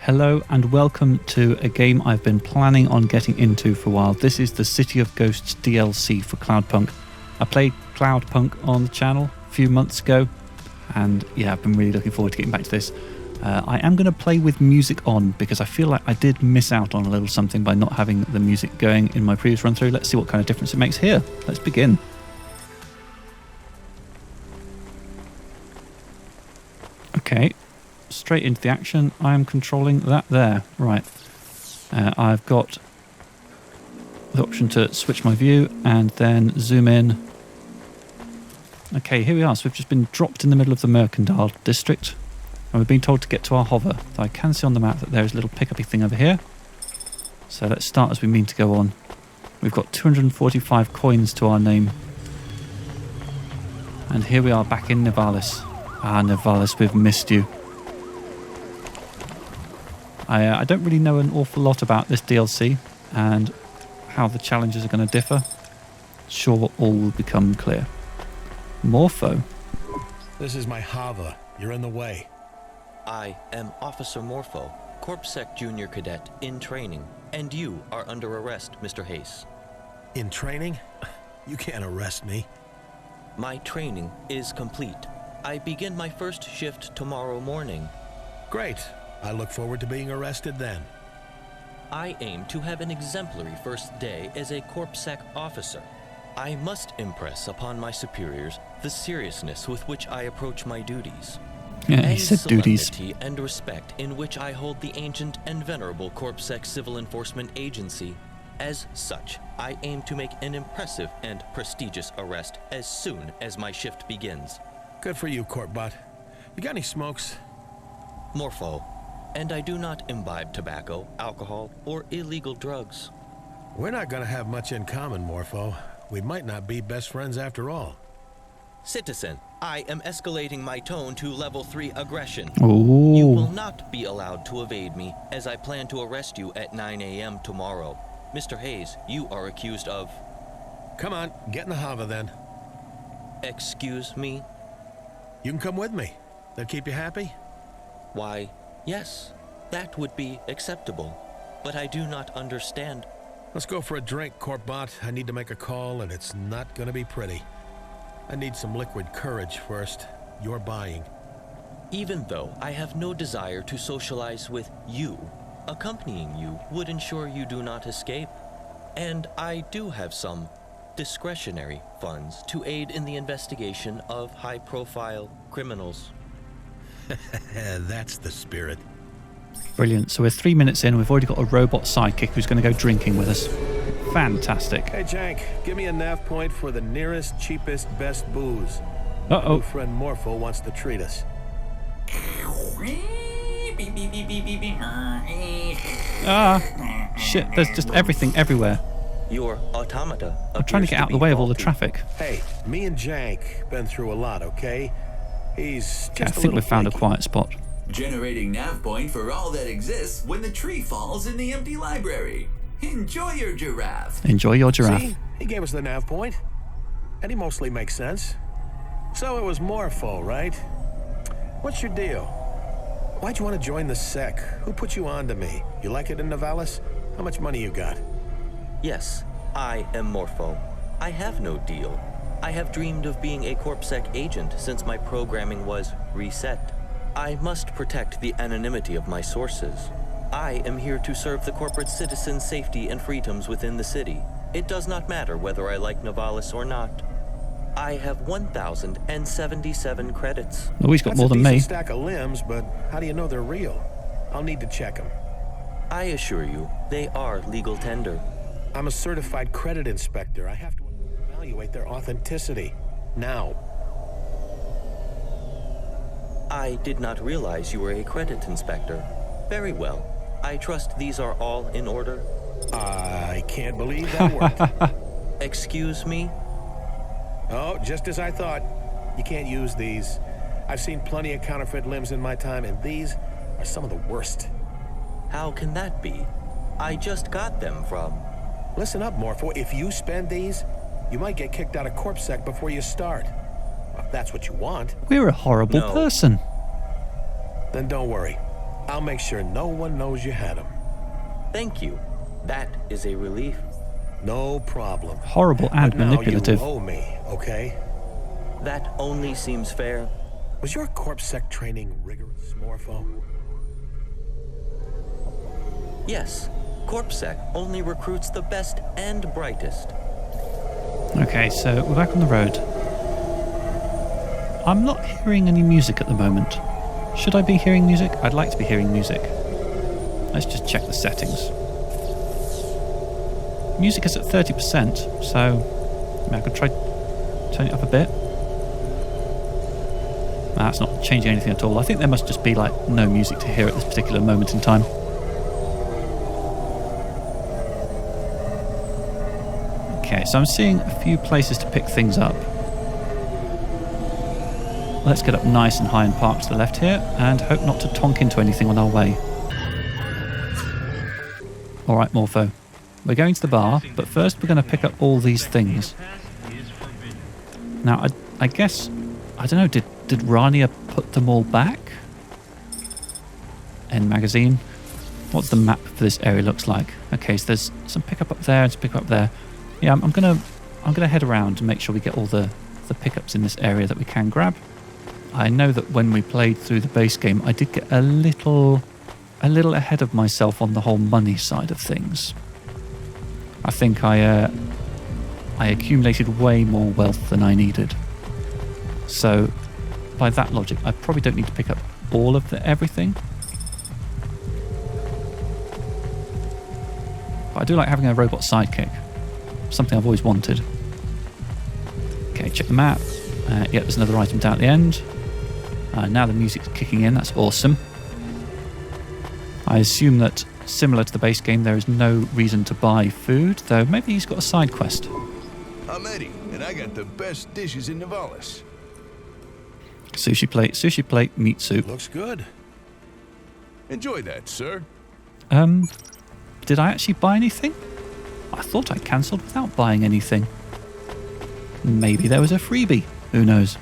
Hello and welcome to a game I've been planning on getting into for a while. This is the City of Ghosts DLC for Cloudpunk. I played Cloudpunk on the channel a few months ago, and yeah, I've been really looking forward to getting back to this. I am going to play with music on because I feel like I did miss out on a little something by not having the music going in my previous run through. Let's see what kind of difference it makes here. Let's begin. Okay. Straight into the action. I am controlling that there. Right. I've got the option to switch my view and then zoom in. Okay, here we are. So we've just been dropped in the middle of the Mercantile District. And we've been told to get to our HOVA. So I can see on the map that there is a little pick-up-y thing over here. So let's start as we mean to go on. We've got 245 coins to our name. And here we are back in Nivalis. Ah, Nivalis, we've missed you. I don't really know an awful lot about this DLC and how the challenges are going to differ. Sure, all will become clear. Morpho. This is my HOVA. You're in the way. I am Officer Morpho, Corpsec Junior Cadet in training, and you are under arrest, Mr. Hayse. In training? You can't arrest me. My training is complete. I begin my first shift tomorrow morning. Great. I look forward to being arrested then. I aim to have an exemplary first day as a Corpsec officer. I must impress upon my superiors the seriousness with which I approach my duties. Yeah, he said duties. And respect in which I hold the ancient and venerable Corpsec Civil Enforcement Agency. As such, I aim to make an impressive and prestigious arrest as soon as my shift begins. Good for you, Corpbot. You got any smokes? Morpho. And I do not imbibe tobacco, alcohol, or illegal drugs. We're not gonna have much in common, Morpho. We might not be best friends after all. Citizen, I am escalating my tone to level 3 aggression. Ooh. You will not be allowed to evade me, as I plan to arrest you at 9 a.m. tomorrow. Mr. Hayse, you are accused of... Come on, get in the HOVA then. Excuse me? You can come with me. That keep you happy? Why, yes, that would be acceptable. But I do not understand. Let's go for a drink, Corpbot. I need to make a call, and it's not gonna be pretty. I need some liquid courage first. You're buying. Even though I have no desire to socialize with you, accompanying you would ensure you do not escape. And I do have some discretionary funds to aid in the investigation of high-profile criminals. That's the spirit. Brilliant. So we're 3 minutes in. We've already got a robot sidekick who's going to go drinking with us. Fantastic. Hey, Jank, give me a nav point for the nearest, cheapest, best booze. Uh-oh. My friend Morpho wants to treat us. Ah, shit, there's just everything everywhere. Your automata. I'm trying to get out of the way of all the traffic. Hey, me and Jank been through a lot, okay? He's just Okay, I think we've found a quiet spot. Generating nav point for all that exists when the tree falls in the empty library. Enjoy your giraffe. Enjoy your giraffe. See? He gave us the nav point. And he mostly makes sense. So it was Morpho, right? What's your deal? Why'd you want to join the sec? Who put you on to me? You like it in Novalis? How much money you got? Yes, I am Morpho. I have no deal. I have dreamed of being a Corpsec agent since my programming was reset. I must protect the anonymity of my sources. I am here to serve the corporate citizens' safety and freedoms within the city. It does not matter whether I like Novalis or not. I have 1,077 credits. Oh, he's got That's more than a decent me. stack of limbs, but how do you know they're real? I'll need to check them. I assure you, they are legal tender. I'm a certified credit inspector. I have to evaluate their authenticity. Now. I did not realize you were a credit inspector. Very well. I trust these are all in order. I can't believe that worked. Excuse me? Oh, just as I thought. You can't use these. I've seen plenty of counterfeit limbs in my time, and these are some of the worst. How can that be? I just got them from... Listen up, Morpho. If you spend these, you might get kicked out of Corpsec before you start. Well, if that's what you want. We're a horrible person. Then don't worry. I'll make sure no one knows you had them. Thank you. That is a relief. No problem. Horrible and But now manipulative. you owe me, okay? That only seems fair. Was your corpsec training rigorous, Morpho? Yes, corpsec only recruits the best and brightest. Okay, so we're back on the road. I'm not hearing any music at the moment. Should I be hearing music? I'd like to be hearing music. Let's just check the settings. Music is at 30%, so I could try turn it up a bit. That's not changing anything at all. I think there must just be like no music to hear at this particular moment in time. Okay, so I'm seeing a few places to pick things up. Let's get up nice and high and park to the left here and hope not to tonk into anything on our way. Alright, Morpho. We're going to the bar, but first we're going to pick up all these things. Now, I guess, I don't know, did Rania put them all back? End magazine. What's the map for this area looks like? Okay, so there's some pickup up there and some pickup up there. Yeah, I'm gonna head around and make sure we get all the pickups in this area that we can grab. I know that when we played through the base game, I did get a little ahead of myself on the whole money side of things. I think I accumulated way more wealth than I needed. So, by that logic, I probably don't need to pick up all of everything. But I do like having a robot sidekick. Something I've always wanted. Okay, check the map. Yeah, there's another item down at the end. Now the music's kicking in. That's awesome. I assume that, similar to the base game, there is no reason to buy food, though maybe he's got a side quest. I'm Eddie, and I got the best dishes in Nivalis. Sushi plate, meat soup. Looks good. Enjoy that, sir. Did I actually buy anything? I thought I cancelled without buying anything. Maybe there was a freebie. Who knows?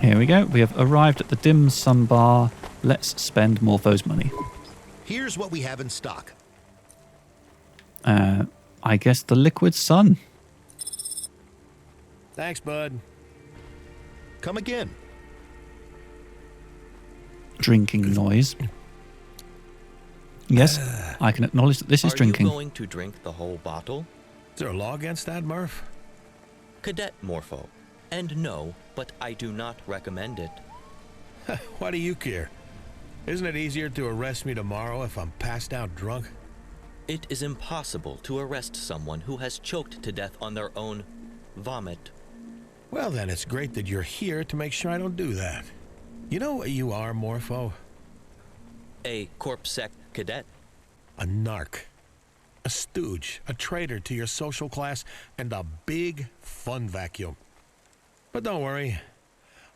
Here we go. We have arrived at the dim sum bar. Let's spend Morpho's money. Here's what we have in stock. I guess the liquid sun. Thanks, bud. Come again. Drinking noise. Yes, I can acknowledge that this is drinking. Are you going to drink the whole bottle? Is there a law against that, Murph? Cadet Morpho. And no, but I do not recommend it. Why do you care? Isn't it easier to arrest me tomorrow if I'm passed out drunk? It is impossible to arrest someone who has choked to death on their own vomit. Well, then it's great that you're here to make sure I don't do that. You know what you are, Morpho? A corpsec cadet. A narc. A stooge. A traitor to your social class. And a big fun vacuum. But don't worry.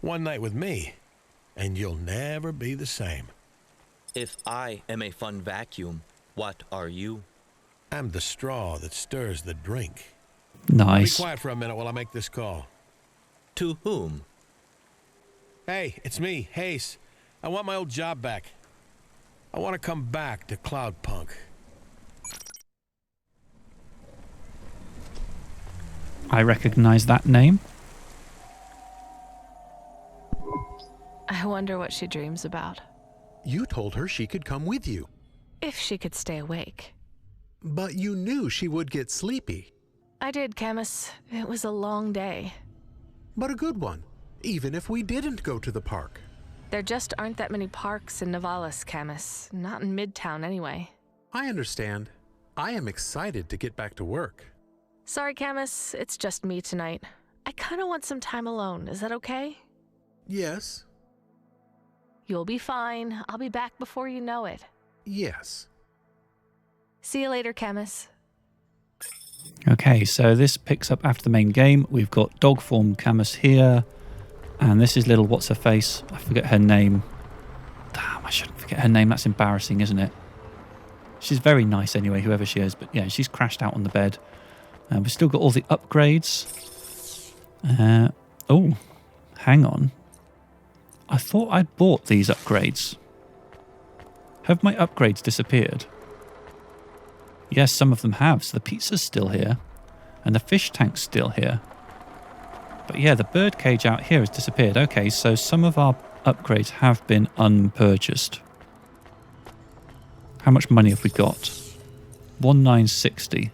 One night with me, and you'll never be the same. If I am a fun vacuum, what are you? I'm the straw that stirs the drink. Nice. Be quiet for a minute while I make this call. To whom? Hey, it's me, Hayse. I want my old job back. I want to come back to Cloudpunk. I recognize that name. I wonder what she dreams about. You told her she could come with you. If she could stay awake. But you knew she would get sleepy. I did, Camus. It was a long day. But a good one, even if we didn't go to the park. There just aren't that many parks in Nivalis, Camus. Not in Midtown, anyway. I understand. I am excited to get back to work. Sorry, Camus. It's just me tonight. I kind of want some time alone. Is that okay? Yes. You'll be fine. I'll be back before you know it. Yes. See you later, Camus. Okay, so this picks up after the main game. We've got dog form Camus here. And this is little what's-her-face. I forget her name. Damn, I shouldn't forget her name. That's embarrassing, isn't it? She's very nice anyway, whoever she is. But yeah, she's crashed out on the bed. We've still got all the upgrades. Oh, hang on. I thought I'd bought these upgrades. Have my upgrades disappeared? Yes, some of them have. So the pizza's still here. And the fish tank's still here. But yeah, the bird cage out here has disappeared. Okay, so some of our upgrades have been unpurchased. How much money have we got? 1960.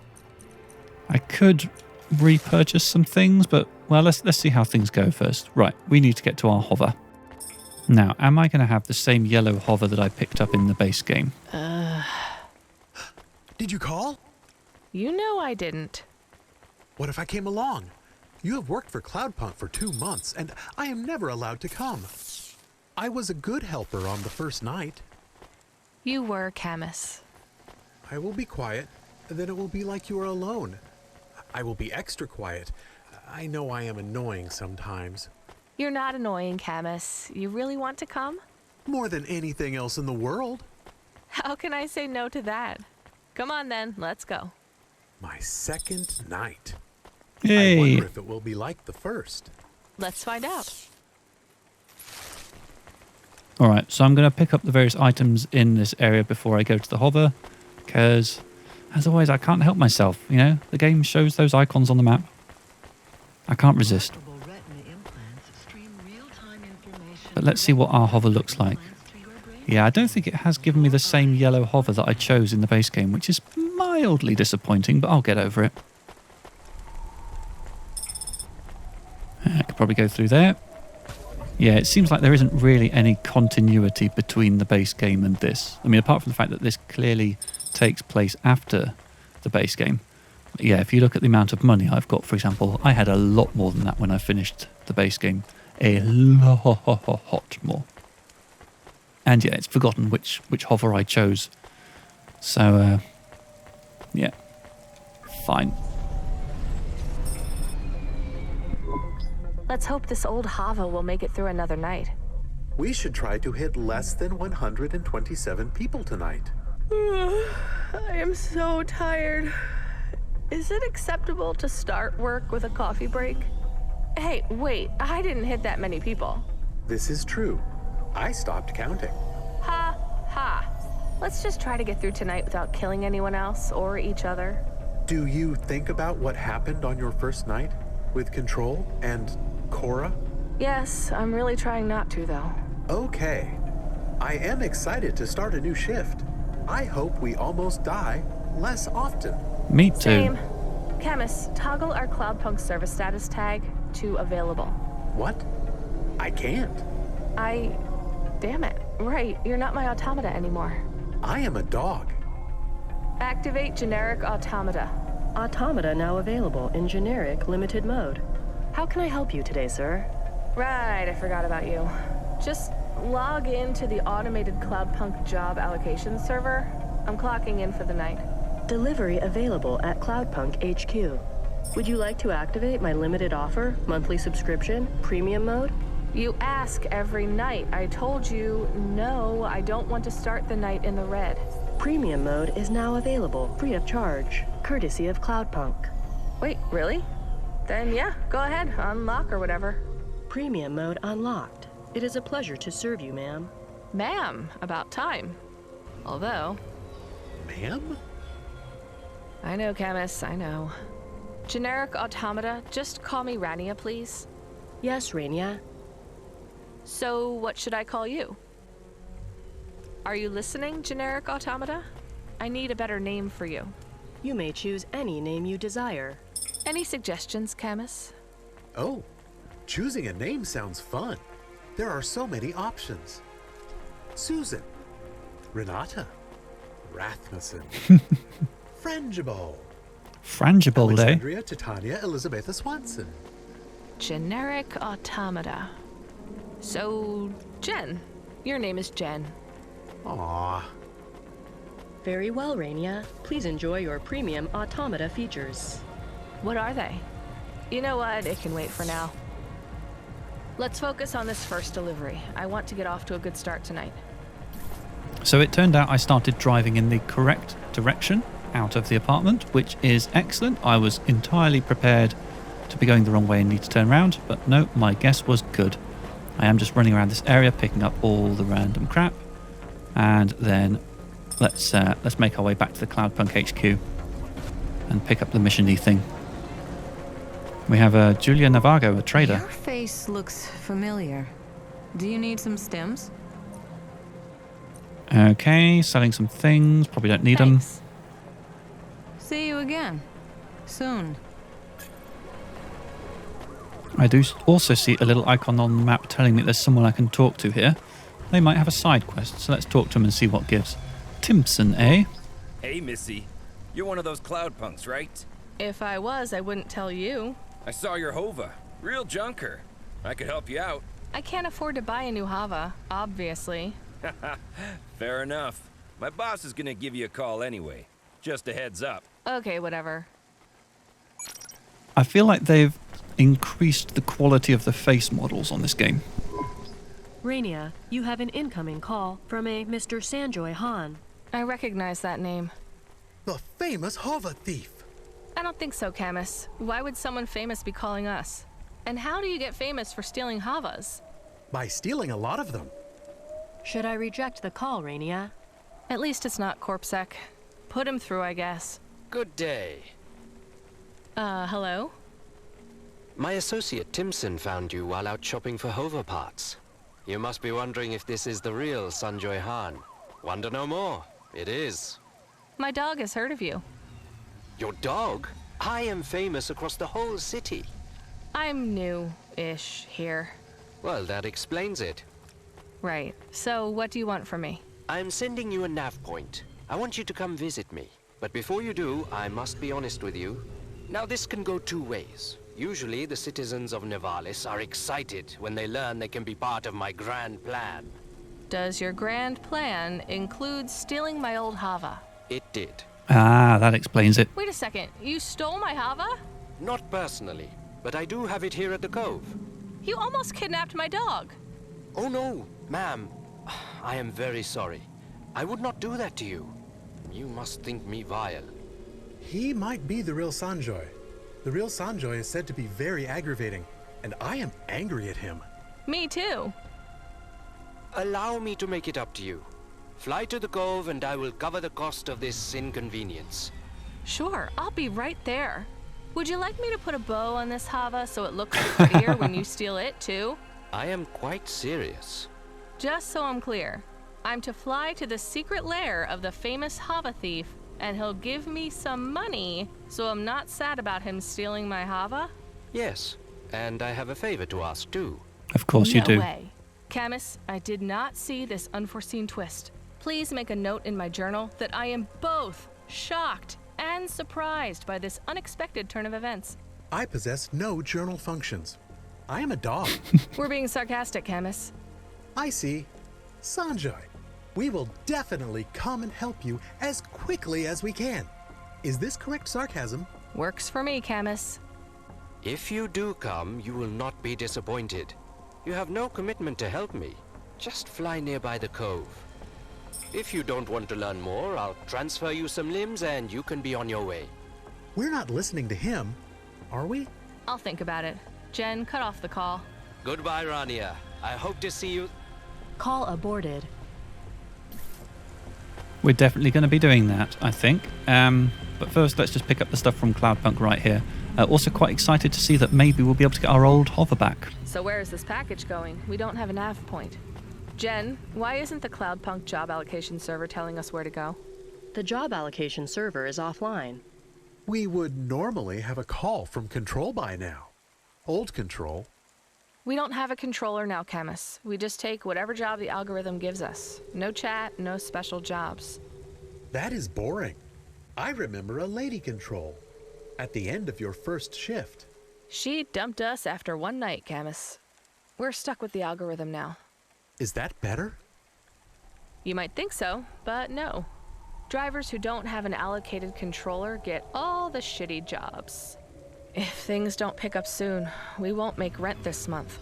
I could repurchase some things, but well, let's see how things go first. Right, we need to get to our HOVA. Now, am I going to have the same yellow HOVA that I picked up in the base game? Did you call? You know I didn't. What if I came along? You have worked for Cloudpunk for 2 months, and I am never allowed to come. I was a good helper on the first night. You were, Camus. I will be quiet, then it will be like you are alone. I will be extra quiet. I know I am annoying sometimes. You're not annoying, Camus. You really want to come? More than anything else in the world. How can I say no to that? Come on then, let's go. My second night. Yay! I wonder if it will be like the first. Let's find out. Alright, so I'm going to pick up the various items in this area before I go to the HOVA, because as always I can't help myself, you know? The game shows those icons on the map. I can't resist. But let's see what our HOVA looks like. Yeah, I don't think it has given me the same yellow HOVA that I chose in the base game, which is mildly disappointing, but I'll get over it. I could probably go through there. Yeah, it seems like there isn't really any continuity between the base game and this. I mean, apart from the fact that this clearly takes place after the base game. Yeah, if you look at the amount of money I've got, for example, I had a lot more than that when I finished the base game. A lot more. And yeah, it's forgotten which HOVA I chose. So, yeah. Fine. Let's hope this old HOVA will make it through another night. We should try to hit less than 127 people tonight. I am so tired. Is it acceptable to start work with a coffee break? Hey, wait, I didn't hit that many people. This is true. I stopped counting. Ha, ha. Let's just try to get through tonight without killing anyone else or each other. Do you think about what happened on your first night with Control and Cora? Yes, I'm really trying not to, though. Okay. I am excited to start a new shift. I hope we almost die less often. Me too. Same. Camus, toggle our Cloudpunk service status tag to available. What? I can't. Damn it. Right, you're not my automata anymore. I am a dog. Activate generic automata. Automata now available in generic limited mode. How can I help you today, sir? Right, I forgot about you. Just log in to the automated Cloudpunk job allocation server. I'm clocking in for the night. Delivery available at Cloudpunk HQ. Would you like to activate my limited offer, monthly subscription, premium mode? You ask every night. I told you, no, I don't want to start the night in the red. Premium mode is now available, free of charge, courtesy of Cloudpunk. Wait, really? Then yeah, go ahead, unlock or whatever. Premium mode unlocked. It is a pleasure to serve you, ma'am. Ma'am, about time. Although... Ma'am? I know, Camus, I know. Generic automata, just call me Rania, please. Yes, Rania. So, what should I call you? Are you listening, generic automata? I need a better name for you. You may choose any name you desire. Any suggestions, Camus? Oh, choosing a name sounds fun. There are so many options. Susan, Renata, Rasmussen, Frangible, Frangible, eh? Alexandria Titania Elizabetha Swanson. Generic automata. So, Jen. Your name is Jen. Aww. Very well, Rania. Please enjoy your premium automata features. What are they? You know what? It can wait for now. Let's focus on this first delivery. I want to get off to a good start tonight. So it turned out I started driving in the correct direction out of the apartment, which is excellent. I was entirely prepared to be going the wrong way and need to turn around, but no, my guess was good. I am just running around this area, picking up all the random crap. And then let's make our way back to the Cloudpunk HQ and pick up the mission-y thing. We have Julia Navarro, a trader. Your face looks familiar. Do you need some stems? Okay, selling some things. Probably don't need them. See you again. Soon. I do also see a little icon on the map telling me there's someone I can talk to here. They might have a side quest, so let's talk to them and see what gives. Timson, eh? Hey, Missy. You're one of those Cloudpunks, right? If I was, I wouldn't tell you. I saw your HOVA. Real junker. I could help you out. I can't afford to buy a new HOVA, obviously. Fair enough. My boss is gonna give you a call anyway. Just a heads up. Okay, whatever. I feel like they've increased the quality of the face models on this game. Rania, you have an incoming call from a Mr. Sanjoy Han. I recognize that name. The famous HOVA thief. I don't think so, Camus. Why would someone famous be calling us? And how do you get famous for stealing HOVAs? By stealing a lot of them. Should I reject the call, Rania? At least it's not CorpSec. Put him through, I guess. Good day. Hello? My associate Timson found you while out shopping for HOVA parts. You must be wondering if this is the real Sanjoy Han. Wonder no more. It is. My dog has heard of you. Your dog? I am famous across the whole city. I'm new-ish here. Well, that explains it. Right. So, what do you want from me? I'm sending you a nav point. I want you to come visit me. But before you do, I must be honest with you. Now, this can go two ways. Usually, the citizens of Nivalis are excited when they learn they can be part of my grand plan. Does your grand plan include stealing my old HOVA? It did. Ah, that explains it. Wait a second. You stole my HOVA? Not personally, but I do have it here at the cove. You almost kidnapped my dog. Oh no, ma'am. I am very sorry. I would not do that to you. You must think me vile. He might be the real Sanjoy. The real Sanjoy is said to be very aggravating, and I am angry at him. Me too. Allow me to make it up to you. Fly to the cove and I will cover the cost of this inconvenience. Sure, I'll be right there. Would you like me to put a bow on this HOVA so it looks prettier when you steal it too? I am quite serious. Just so I'm clear, I'm to fly to the secret lair of the famous HOVA thief, and he'll give me some money so I'm not sad about him stealing my HOVA? Yes, and I have a favor to ask too. Of course you do. No way. Camus, I did not see this unforeseen twist. Please make a note in my journal that I am both shocked and surprised by this unexpected turn of events. I possess no journal functions. I am a dog. We're being sarcastic, Camus. I see. Sanjoy, we will definitely come and help you as quickly as we can. Is this correct sarcasm? Works for me, Camus. If you do come, you will not be disappointed. You have no commitment to help me. Just fly nearby the cove. If you don't want to learn more, I'll transfer you some limbs and you can be on your way. We're not listening to him, are we? I'll think about it. Jen, cut off the call. Goodbye, Rania. I hope to see you. Call aborted. We're definitely going to be doing that, I think. But first, let's just pick up the stuff from Cloudpunk right here. Also quite excited to see that maybe we'll be able to get our old HOVA back. So where is this package going? We don't have a nav point. Jen, why isn't the Cloudpunk job allocation server telling us where to go? The job allocation server is offline. We would normally have a call from Control by now. Old Control. We don't have a controller now, Camus. We just take whatever job the algorithm gives us. No chat, no special jobs. That is boring. I remember a lady control at the end of your first shift. She dumped us after one night, Camus. We're stuck with the algorithm now. Is that better? You might think so, but no. Drivers who don't have an allocated controller get all the shitty jobs. If things don't pick up soon, we won't make rent this month.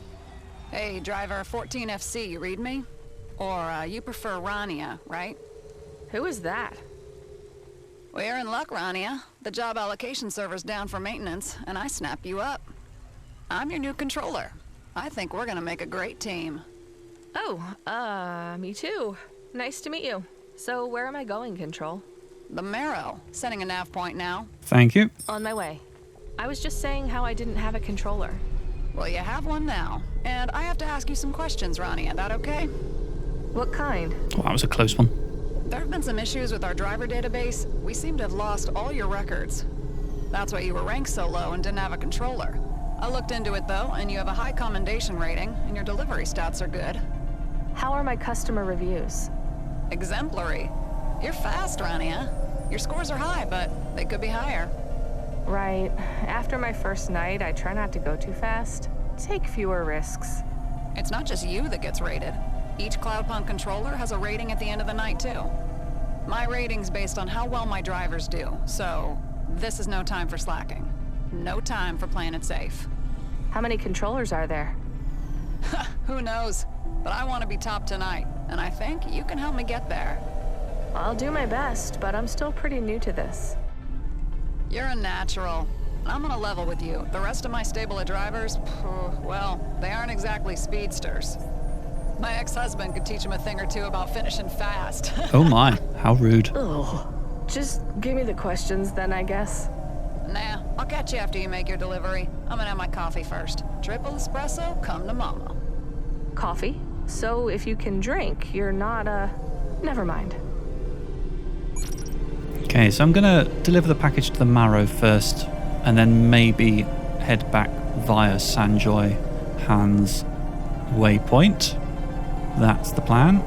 Hey, driver 14FC, you read me? Or you prefer Rania, right? Who is that? We're in luck, Rania. The job allocation server's down for maintenance, and I snap you up. I'm your new controller. I think we're gonna make a great team. Oh, me too. Nice to meet you. So where am I going, Control? The Marrow. Setting a nav point now. Thank you. On my way. I was just saying how I didn't have a controller. Well, you have one now. And I have to ask you some questions, Rania. That okay? What kind? Oh, that was a close one. There have been some issues with our driver database. We seem to have lost all your records. That's why you were ranked so low and didn't have a controller. I looked into it though, and you have a high commendation rating, and your delivery stats are good. How are my customer reviews? Exemplary. You're fast, Rania. Your scores are high, but they could be higher. Right. After my first night, I try not to go too fast. Take fewer risks. It's not just you that gets rated. Each Cloudpunk controller has a rating at the end of the night, too. My rating's based on how well my drivers do, so this is no time for slacking. No time for playing it safe. How many controllers are there? Who knows? But I want to be top tonight, and I think you can help me get there. I'll do my best, but I'm still pretty new to this. You're a natural. I'm gonna level with you. The rest of my stable of drivers, well, they aren't exactly speedsters. My ex-husband could teach him a thing or two about finishing fast. Oh my, how rude. Ugh. Just give me the questions then, I guess. Nah, I'll catch you after you make your delivery. I'm gonna have my coffee first. Triple espresso, come to mama. Coffee? So if you can drink, you're not, never mind. Okay, so I'm gonna deliver the package to the Marrow first, and then maybe head back via Sanjoy Han's waypoint. That's the plan.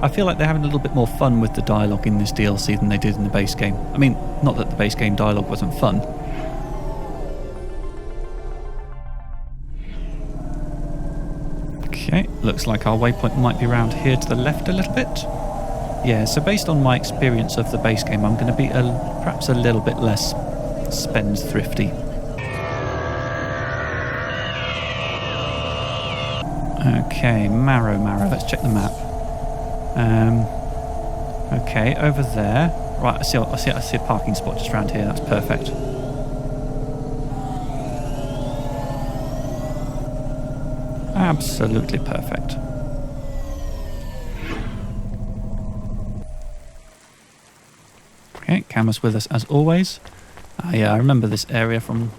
I feel like they're having a little bit more fun with the dialogue in this DLC than they did in the base game. I mean, not that the base game dialogue wasn't fun. Okay, looks like our waypoint might be around here to the left a little bit. Yeah, so based on my experience of the base game, I'm going to be perhaps a little bit less spendthrifty. Okay, Marrow, let's check the map. Okay, over there. Right, I see a parking spot just around here, that's perfect. Absolutely perfect. Okay, Camus with us as always. Yeah, I remember this area from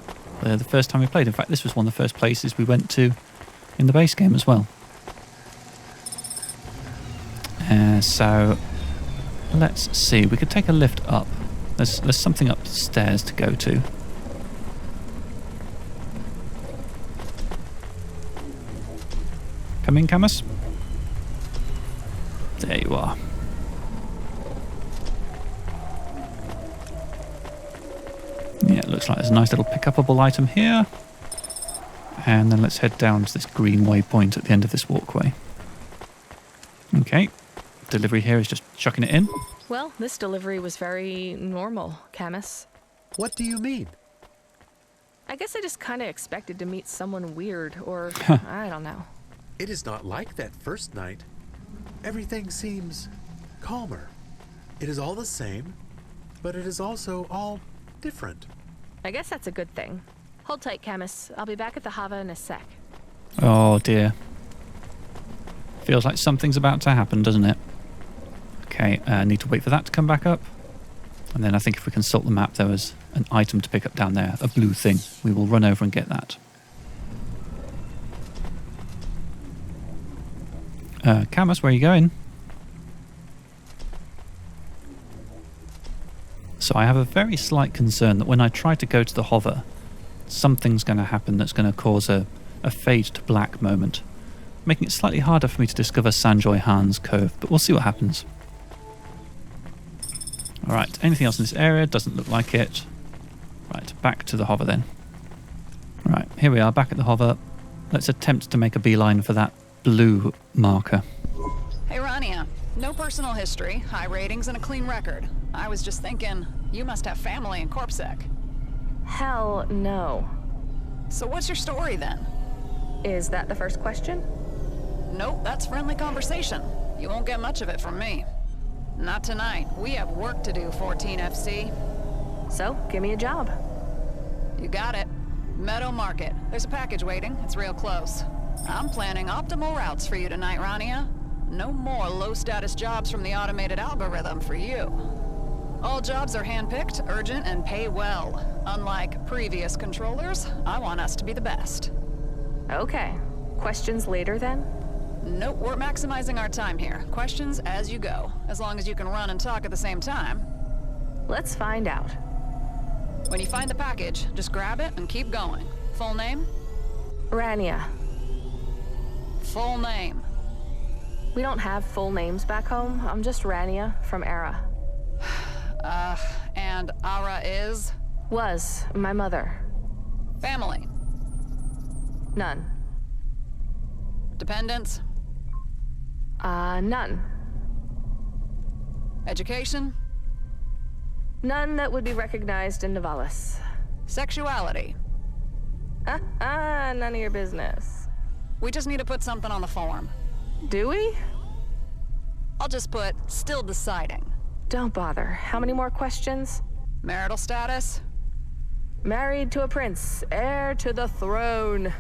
the first time we played. In fact, this was one of the first places we went to in the base game as well. So let's see, we could take a lift up. There's something upstairs to go to. Come in, Camus. There you are. Yeah, it looks like there's a nice little pick-upable item here. And then let's head down to this green waypoint at the end of this walkway. Okay, delivery here is just chucking it in. Well, this delivery was very normal, Camus. What do you mean? I guess I just kind of expected to meet someone weird, or I don't know. It is not like that first night. Everything seems calmer. It is all the same, but it is also all different. I guess that's a good thing. Hold tight, Camus. I'll be back at the HOVA in a sec. Oh dear. Feels like something's about to happen, doesn't it? Okay, need to wait for that to come back up. And then I think if we can sort the map, there was an item to pick up down there, a blue thing. We will run over and get that. Camus, where are you going? So I have a very slight concern that when I try to go to the HOVA, something's going to happen that's going to cause a fade to black moment, making it slightly harder for me to discover Sanjoy Han's cove, but we'll see what happens. Alright, anything else in this area? Doesn't look like it. Right, back to the HOVA then. Right, here we are, back at the HOVA. Let's attempt to make a beeline for that blue marker. Hey, Rania. No personal history, high ratings, and a clean record. I was just thinking, you must have family in CorpSec. Hell no. So what's your story then? Is that the first question? Nope, that's friendly conversation. You won't get much of it from me. Not tonight. We have work to do, 14FC. So, give me a job. You got it. Meadow Market. There's a package waiting. It's real close. I'm planning optimal routes for you tonight, Rania. No more low-status jobs from the automated algorithm for you. All jobs are hand-picked, urgent, and pay well. Unlike previous controllers, I want us to be the best. Okay. Questions later then? Nope, we're maximizing our time here. Questions as you go, as long as you can run and talk at the same time. Let's find out. When you find the package, just grab it and keep going. Full name? Rania. Full name. We don't have full names back home. I'm just Rania from Era. And Ara is? Was my mother. Family? None. Dependents? None. Education? None that would be recognized in Nivalis. Sexuality? None of your business. We just need to put something on the form. Do we? I'll just put, still deciding. Don't bother. How many more questions? Marital status? Married to a prince, heir to the throne.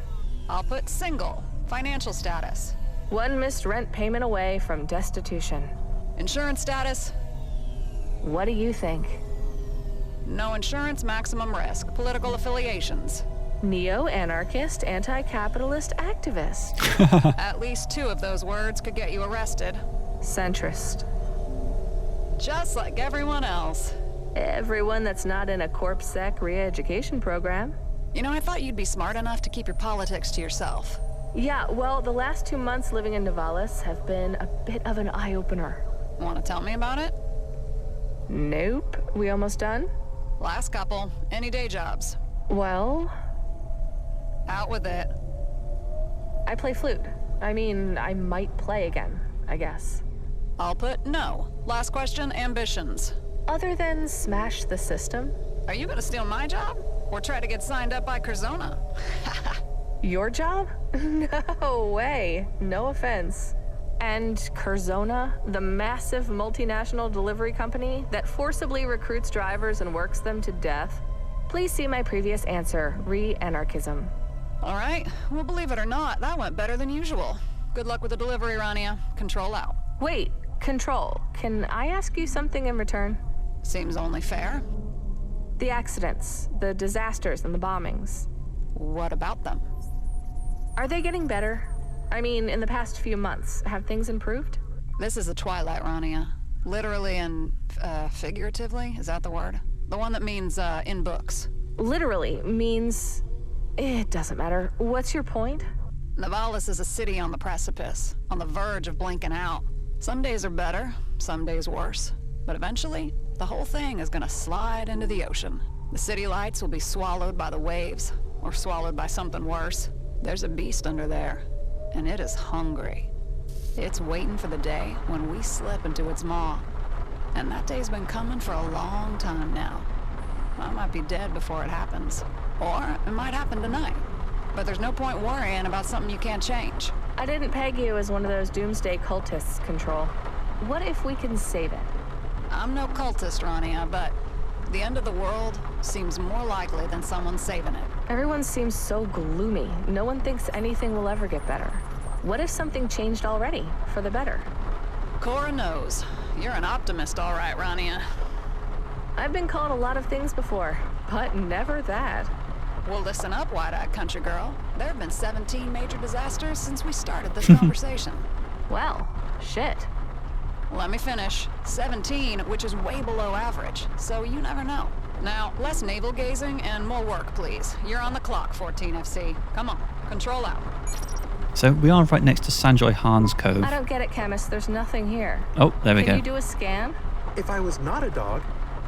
I'll put single. Financial status? One missed rent payment away from destitution. Insurance status? What do you think? No insurance, maximum risk. Political affiliations? Neo-anarchist, anti-capitalist activist. At least 2 of those words could get you arrested. Centrist. Just like everyone else. Everyone that's not in a corpsec re-education program. You know, I thought you'd be smart enough to keep your politics to yourself. Yeah, well, the last 2 months living in Nivalis have been a bit of an eye-opener. Want to tell me about it? Nope. We almost done? Last couple. Any day jobs? Well... Out with it. I play flute. I mean, I might play again, I guess. I'll put no. Last question, ambitions. Other than smash the system? Are you gonna steal my job? Or try to get signed up by Curzona? Your job? No way. No offense. And Curzona, the massive multinational delivery company that forcibly recruits drivers and works them to death? Please see my previous answer, re-anarchism. All right. Well, believe it or not, that went better than usual. Good luck with the delivery, Rania. Control out. Wait, Control. Can I ask you something in return? Seems only fair. The accidents, the disasters, and the bombings. What about them? Are they getting better? I mean, in the past few months, have things improved? This is a twilight, Rania. Literally and figuratively, is that the word? The one that means in books. Literally means... It doesn't matter. What's your point? Nivalis is a city on the precipice, on the verge of blinking out. Some days are better, some days worse. But eventually, the whole thing is gonna slide into the ocean. The city lights will be swallowed by the waves, or swallowed by something worse. There's a beast under there, and it is hungry. It's waiting for the day when we slip into its maw. And that day's been coming for a long time now. I might be dead before it happens. Or it might happen tonight. But there's no point worrying about something you can't change. I didn't peg you as one of those doomsday cultists, Control. What if we can save it? I'm no cultist, Rania, but the end of the world seems more likely than someone saving it. Everyone seems so gloomy. No one thinks anything will ever get better. What if something changed already, for the better? Cora knows. You're an optimist, all right, Rania. I've been called a lot of things before, but never that. Well, listen up, wide-eyed country girl. There have been 17 major disasters since we started this conversation. Well, shit. Let me finish. 17, which is way below average, so you never know. Now, less navel-gazing and more work, please. You're on the clock, 14FC. Come on, control out. So we are right next to Sanjoy Hahn's cove. I don't get it, Camus. There's nothing here. Oh, there we go. Can you do a scan? If I was not a dog,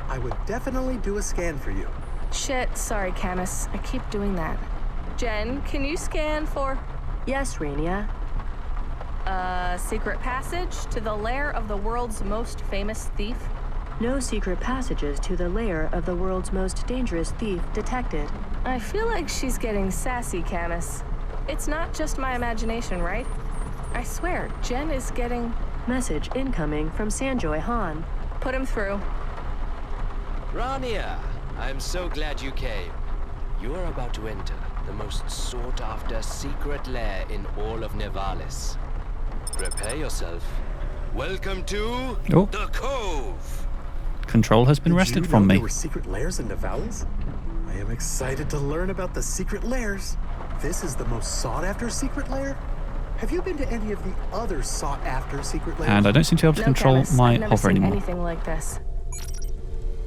I would definitely do a scan for you. Shit, sorry, Camus. I keep doing that. Jen, can you scan for... Yes, Rania. Secret passage to the lair of the world's most famous thief? No secret passages to the lair of the world's most dangerous thief detected. I feel like she's getting sassy, Camus. It's not just my imagination, right? I swear, Jen is getting... Message incoming from Sanjoy Han. Put him through. Rania, I'm so glad you came. You are about to enter the most sought-after secret lair in all of Nivalis. Prepare yourself. Welcome to the Cove. Control has been wrested from me. There were secret lairs in Nivalis? I am excited to learn about the secret lairs. This is the most sought-after secret lair? Have you been to any of the other sought-after secret lairs? And I don't seem to be able to control Camus, my I've never hover seen anymore. anything like this.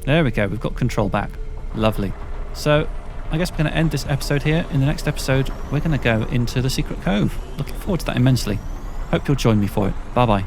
There we go, we've got control back. Lovely. So, I guess we're going to end this episode here. In the next episode, we're going to go into the secret cove. Looking forward to that immensely. Hope you'll join me for it. Bye-bye.